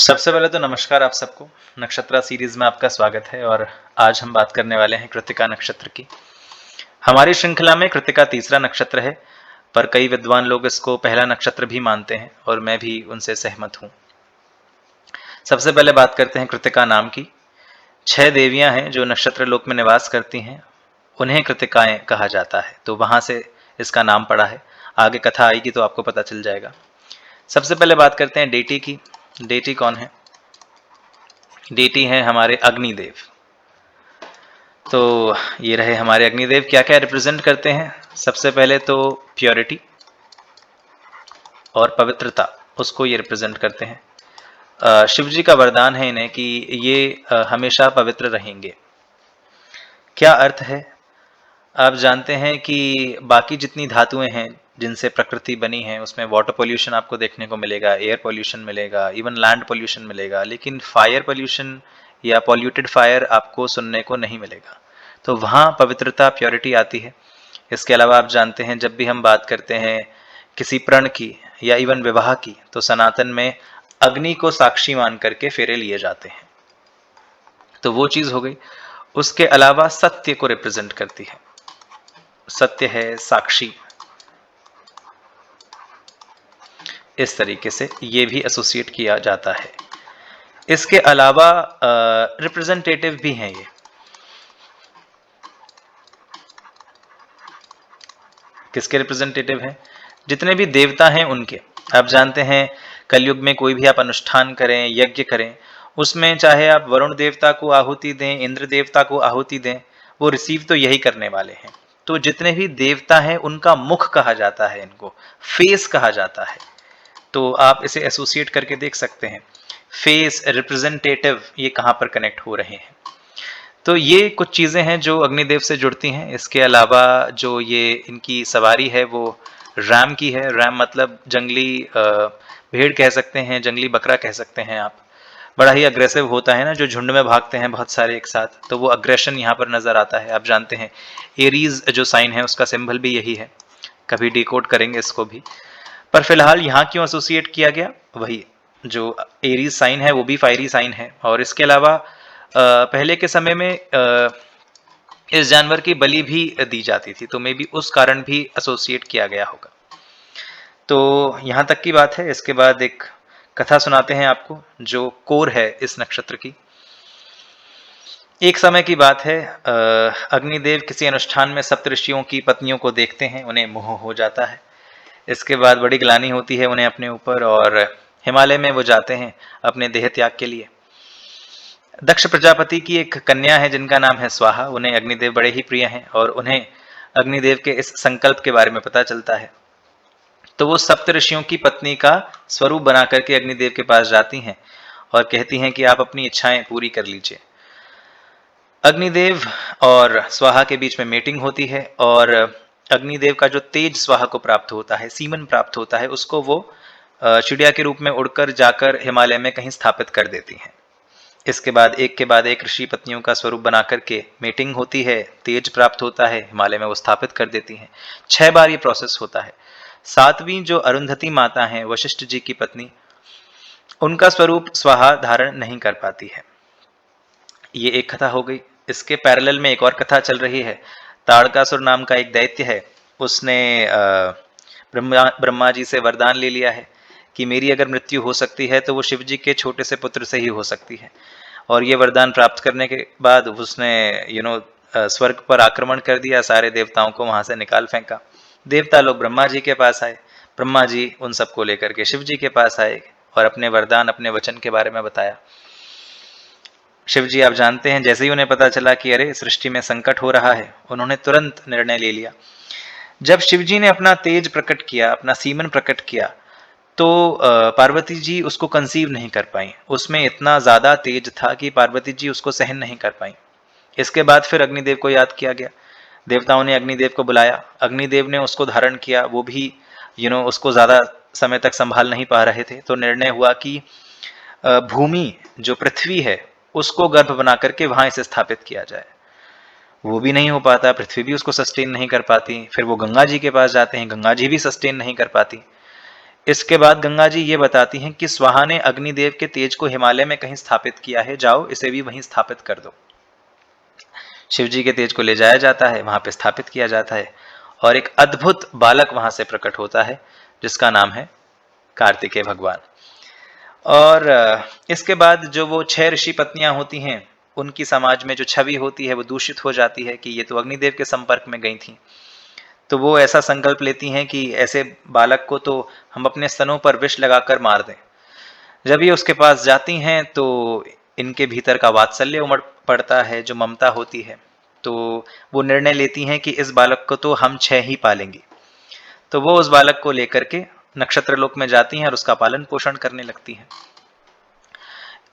सबसे पहले तो नमस्कार आप सबको। नक्षत्रा सीरीज में आपका स्वागत है और आज हम बात करने वाले हैं कृत्तिका नक्षत्र की। हमारी श्रृंखला में कृत्तिका तीसरा नक्षत्र है, पर कई विद्वान लोग इसको पहला नक्षत्र भी मानते हैं और मैं भी उनसे सहमत हूं। सबसे पहले बात करते हैं कृत्तिका नाम की। 6 देवियां हैं जो नक्षत्र लोक में निवास करती हैं, उन्हें कृत्तिकाएं कहा जाता है, तो वहां से इसका नाम पड़ा है। आगे कथा आएगी तो आपको पता चल जाएगा। सबसे पहले बात करते हैं डेटी की। डेटी कौन है? डेटी हैं हमारे अग्निदेव। तो ये रहे हमारे अग्निदेव। क्या क्या रिप्रेजेंट करते हैं? सबसे पहले तो प्योरिटी और पवित्रता, उसको ये रिप्रेजेंट करते हैं। शिव जी का वरदान है इन्हें कि ये हमेशा पवित्र रहेंगे। क्या अर्थ है? आप जानते हैं कि बाकी जितनी धातुएं हैं जिनसे प्रकृति बनी है उसमें वाटर पोल्यूशन आपको देखने को मिलेगा, एयर पोल्यूशन मिलेगा, इवन लैंड पोल्यूशन मिलेगा, लेकिन फायर पोल्यूशन या पॉल्यूटेड फायर आपको सुनने को नहीं मिलेगा। तो वहाँ पवित्रता, प्योरिटी आती है। इसके अलावा आप जानते हैं जब भी हम बात करते हैं किसी प्रण की या इवन विवाह की, तो सनातन में अग्नि को साक्षी मान करके फेरे लिए जाते हैं। तो वो चीज हो गई। उसके अलावा सत्य को रिप्रेजेंट करती है। सत्य है, साक्षी, इस तरीके से ये भी एसोसिएट किया जाता है। इसके अलावा रिप्रेजेंटेटिव भी हैं ये। किसके रिप्रेजेंटेटिव हैं? जितने भी देवता हैं उनके। आप जानते हैं कलयुग में कोई भी आप अनुष्ठान करें, यज्ञ करें, उसमें चाहे आप वरुण देवता को आहुति दें, इंद्र देवता को आहुति दें, वो रिसीव तो यही करने वाले हैं। तो जितने भी देवता हैं उनका मुख कहा जाता है, इनको फेस कहा जाता है। तो आप इसे एसोसिएट करके देख सकते हैं। फेस, रिप्रेजेंटेटिव, ये कहां पर कनेक्ट हो रहे हैं। तो ये कुछ चीजें हैं जो अग्निदेव से जुड़ती हैं। इसके अलावा जो ये इनकी सवारी है वो रैम की है। रैम मतलब जंगली भेड़ कह सकते हैं, जंगली बकरा कह सकते हैं आप। बड़ा ही अग्रेसिव होता है ना, जो झुंड में भागते हैं बहुत सारे एक साथ, तो वो अग्रेशन यहाँ पर नजर आता है। आप जानते हैं एरीज जो साइन है उसका सिंबल भी यही है। कभी डिकोड करेंगे इसको भी, पर फिलहाल यहाँ क्यों एसोसिएट किया गया, वही जो एरीज साइन है वो भी फायरी साइन है। और इसके अलावा पहले के समय में इस जानवर की बलि भी दी जाती थी, तो मे बी उस कारण भी एसोसिएट किया गया होगा। तो यहाँ तक की बात है। इसके बाद एक कथा सुनाते हैं आपको जो कोर है इस नक्षत्र की। एक समय की बात है, अग्निदेव किसी अनुष्ठान में सप्तऋषियों की पत्नियों को देखते हैं, उन्हें मोह हो जाता है। इसके बाद बड़ी ग्लानि होती है उन्हें अपने ऊपर, और हिमालय में वो जाते हैं अपने देह त्याग के लिए। दक्ष प्रजापति की एक कन्या है जिनका नाम है स्वाहा। उन्हें अग्निदेव बड़े ही प्रिय हैं और उन्हें अग्निदेव के इस संकल्प के बारे में पता चलता है। तो वो सप्त ऋषियों की पत्नी का स्वरूप बना करके अग्निदेव के पास जाती हैं और कहती हैं कि आप अपनी इच्छाएं पूरी कर लीजिए। अग्निदेव और स्वाहा के बीच में मीटिंग होती है और अग्निदेव का जो तेज स्वाहा को प्राप्त होता है, सीमन प्राप्त होता है, उसको वो चिड़िया के रूप में उड़कर जाकर हिमालय में कहीं स्थापित कर देती हैं। इसके बाद एक ऋषि पत्नियों का स्वरूप बना करके मीटिंग होती है, तेज प्राप्त होता है, हिमालय में वो स्थापित कर देती हैं। 6 बार ये प्रोसेस होता है। 7वीं जो अरुंधति माता हैं, वशिष्ठ जी की पत्नी, उनका स्वरूप स्वाहा धारण नहीं कर पाती है। ये एक कथा हो गई। इसके पैरेलल में एक और कथा चल रही है। ताड़कासुर नाम का एक दैत्य है, उसने ब्रह्मा जी से वरदान ले लिया है कि मेरी अगर मृत्यु हो सकती है तो वो शिव जी के छोटे से पुत्र से ही हो सकती है। और ये वरदान प्राप्त करने के बाद उसने स्वर्ग पर आक्रमण कर दिया, सारे देवताओं को वहां से निकाल फेंका। देवता लोग ब्रह्मा जी के पास आए, ब्रह्मा जी उन सबको लेकर के शिव जी के पास आए और अपने वरदान, अपने वचन के बारे में बताया। शिव जी आप जानते हैं जैसे ही उन्हें पता चला कि अरे सृष्टि में संकट हो रहा है, उन्होंने तुरंत निर्णय ले लिया। जब शिव जी ने अपना तेज प्रकट किया, अपना सीमन प्रकट किया, तो पार्वती जी उसको कंसीव नहीं कर पाई। उसमें इतना ज्यादा तेज था कि पार्वती जी उसको सहन नहीं कर पाई। इसके बाद फिर अग्निदेव को याद किया गया। देवताओं ने अग्निदेव को बुलाया, अग्निदेव ने उसको धारण किया। वो भी उसको ज्यादा समय तक संभाल नहीं पा रहे थे, तो निर्णय हुआ कि भूमि जो पृथ्वी है उसको गर्भ बना करके वहां इसे स्थापित किया जाए। वो भी नहीं हो पाता, पृथ्वी भी उसको सस्टेन नहीं कर पाती। फिर वो गंगा जी के पास जाते हैं, गंगा जी भी सस्टेन नहीं कर पाती। इसके बाद गंगा जी ये बताती हैं कि स्वाहा ने अग्निदेव के तेज को हिमालय में कहीं स्थापित किया है, जाओ इसे भी वहीं स्थापित कर दो। शिव जी के तेज को ले जाया जाता है, वहां पे स्थापित किया जाता है और एक अद्भुत बालक वहां से प्रकट होता है जिसका नाम है कार्तिकेय भगवान। और इसके बाद जो वो 6 ऋषि पत्नियां होती हैं, उनकी समाज में जो छवि होती है वो दूषित हो जाती है कि ये तो अग्निदेव के संपर्क में गई थी। तो वो ऐसा संकल्प लेती हैं कि ऐसे बालक को तो हम अपने स्तनों पर विष लगाकर मार दें। जब ये उसके पास जाती हैं तो इनके भीतर का वात्सल्य उमड़ पड़ता है, जो ममता होती है। तो वो निर्णय लेती हैं कि इस बालक को तो हम 6 ही पालेंगे। तो वो उस बालक को लेकर के नक्षत्र लोक में जाती हैं और उसका पालन पोषण करने लगती हैं।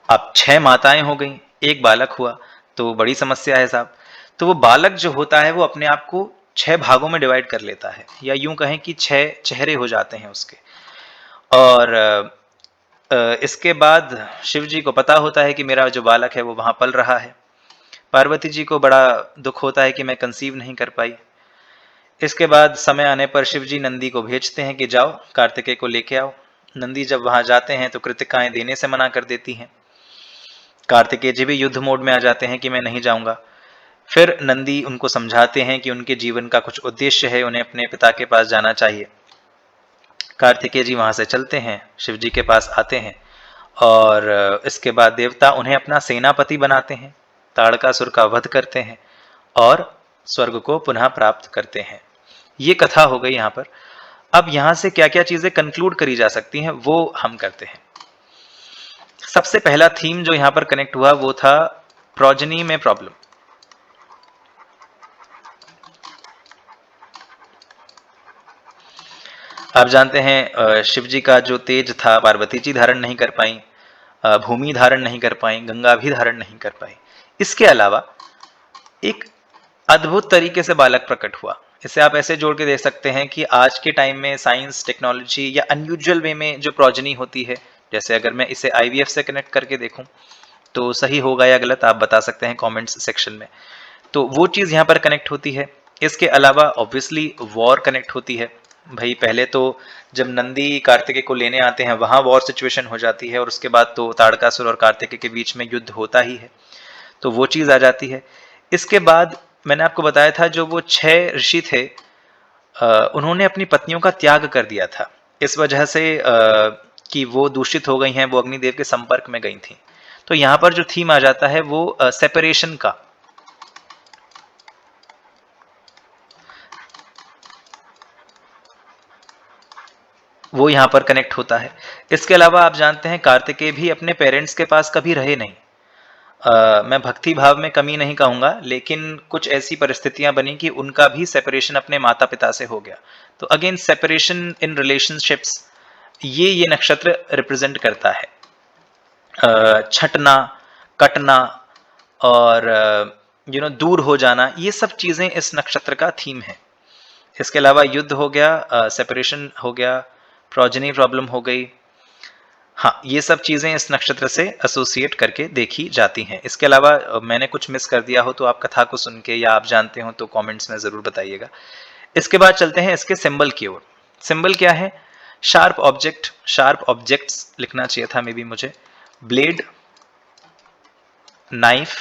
अब 6 माताएं हो गई, एक बालक हुआ, तो बड़ी समस्या है साहब। तो वो बालक जो होता है वो अपने आप को 6 भागों में डिवाइड कर लेता है, या यूं कहें कि 6 चेहरे हो जाते हैं उसके। और इसके बाद शिव जी को पता होता है कि मेरा जो बालक है वो वहां पल रहा है। पार्वती जी को बड़ा दुख होता है कि मैं कंसीव नहीं कर पाई। इसके बाद समय आने पर शिव जी नंदी को भेजते हैं कि जाओ कार्तिकेय को लेके आओ। नंदी जब वहां जाते हैं तो कृतिकाएं देने से मना कर देती हैं। कार्तिकेय जी भी युद्ध मोड में आ जाते हैं कि मैं नहीं जाऊंगा। फिर नंदी उनको समझाते हैं कि उनके जीवन का कुछ उद्देश्य है, उन्हें अपने पिता के पास जाना चाहिए। कार्तिकेय जी वहां से चलते हैं, शिव जी के पास आते हैं और इसके बाद देवता उन्हें अपना सेनापति बनाते हैं, ताड़कासुर का वध करते हैं और स्वर्ग को पुनः प्राप्त करते हैं। ये कथा हो गई यहाँ पर। अब यहाँ से क्या क्या चीजें कंक्लूड करी जा सकती हैं वो हम करते हैं। सबसे पहला थीम जो यहाँ पर कनेक्ट हुआ वो था प्रोजनी में प्रॉब्लम। आप जानते हैं शिव जी का जो तेज था पार्वती जी धारण नहीं कर पाई, भूमि धारण नहीं कर पाई, गंगा भी धारण नहीं कर पाई। इसके अलावा एक अद्भुत तरीके से बालक प्रकट हुआ। इसे आप ऐसे जोड़ के देख सकते हैं कि आज के टाइम में साइंस टेक्नोलॉजी या अनयूजुअल वे में जो प्रोजनी होती है, जैसे अगर मैं इसे आईवीएफ से कनेक्ट करके देखूं तो सही होगा या गलत आप बता सकते हैं कमेंट्स सेक्शन में। तो वो चीज यहाँ पर कनेक्ट होती है। इसके अलावा ऑब्वियसली वॉर कनेक्ट होती है। भाई पहले तो जब नंदी कार्तिकेय को लेने आते हैं वहां वॉर सिचुएशन हो जाती है और उसके बाद तो ताड़कासुर और कार्तिकेय के बीच में युद्ध होता ही है, तो वो चीज आ जाती है। इसके बाद मैंने आपको बताया था जो वो 6 ऋषि थे, उन्होंने अपनी पत्नियों का त्याग कर दिया था इस वजह से कि वो दूषित हो गई हैं, वो अग्निदेव के संपर्क में गई थी। तो यहाँ पर जो थीम आ जाता है वो सेपरेशन का। वो यहाँ पर कनेक्ट होता है। इसके अलावा आप जानते हैं कार्तिकेय भी अपने पेरेंट्स के पास कभी रहे नहीं। मैं भक्ति भाव में कमी नहीं कहूंगा, लेकिन कुछ ऐसी परिस्थितियां बनी कि उनका भी सेपरेशन अपने माता पिता से हो गया। तो अगेन सेपरेशन इन रिलेशनशिप्स ये नक्षत्र रिप्रेजेंट करता है। छटना, कटना और दूर हो जाना, ये सब चीजें इस नक्षत्र का थीम है। इसके अलावा युद्ध हो गया, सेपरेशन हो गया, प्रोजनी प्रॉब्लम हो गई। हाँ, ये सब चीजें इस नक्षत्र से एसोसिएट करके देखी जाती हैं। इसके अलावा मैंने कुछ मिस कर दिया हो तो आप कथा को सुन के या आप जानते हो तो कमेंट्स में जरूर बताइएगा। इसके बाद चलते हैं इसके सिंबल की ओर। सिंबल क्या है? शार्प ऑब्जेक्ट, शार्प ऑब्जेक्ट्स लिखना चाहिए था मे बी मुझे। ब्लेड, नाइफ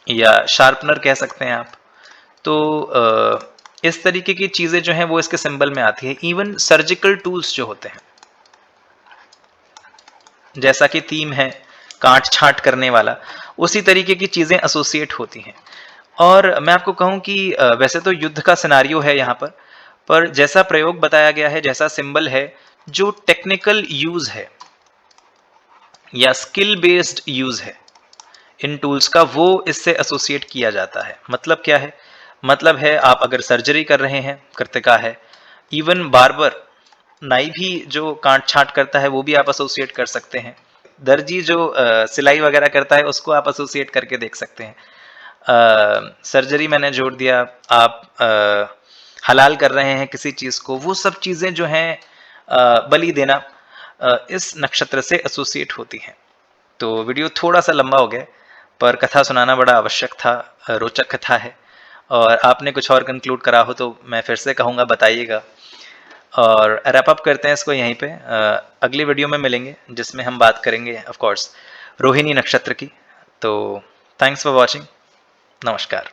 या शार्पनर कह सकते हैं आप। तो इस तरीके की चीजें जो हैं वो इसके सिंबल में आती है। इवन सर्जिकल टूल्स जो होते हैं, जैसा कि थीम है काट छांट करने वाला, उसी तरीके की चीजें एसोसिएट होती हैं। और मैं आपको कहूं कि वैसे तो युद्ध का सिनारियो है यहाँ पर जैसा प्रयोग बताया गया है, जैसा सिंबल है, जो टेक्निकल यूज है या स्किल बेस्ड यूज है इन टूल्स का, वो इससे एसोसिएट किया जाता है। मतलब क्या है? मतलब है आप अगर सर्जरी कर रहे हैं, कृतिका है। इवन बार्बर, नाई भी जो काट छांट करता है वो भी आप एसोसिएट कर सकते हैं। दर्जी जो सिलाई वगैरह करता है उसको आप एसोसिएट करके देख सकते हैं। सर्जरी मैंने जोड़ दिया, आप हलाल कर रहे हैं किसी चीज को, वो सब चीजें जो हैं, बलि देना, इस नक्षत्र से एसोसिएट होती हैं। तो वीडियो थोड़ा सा लंबा हो गया पर कथा सुनाना बड़ा आवश्यक था, रोचक कथा है। और आपने कुछ और कंक्लूड करा हो तो मैं फिर से कहूँगा बताइएगा। और रैप अप करते हैं इसको यहीं पे। अगली वीडियो में मिलेंगे जिसमें हम बात करेंगे ऑफ कोर्स रोहिणी नक्षत्र की। तो थैंक्स फॉर वॉचिंग। नमस्कार।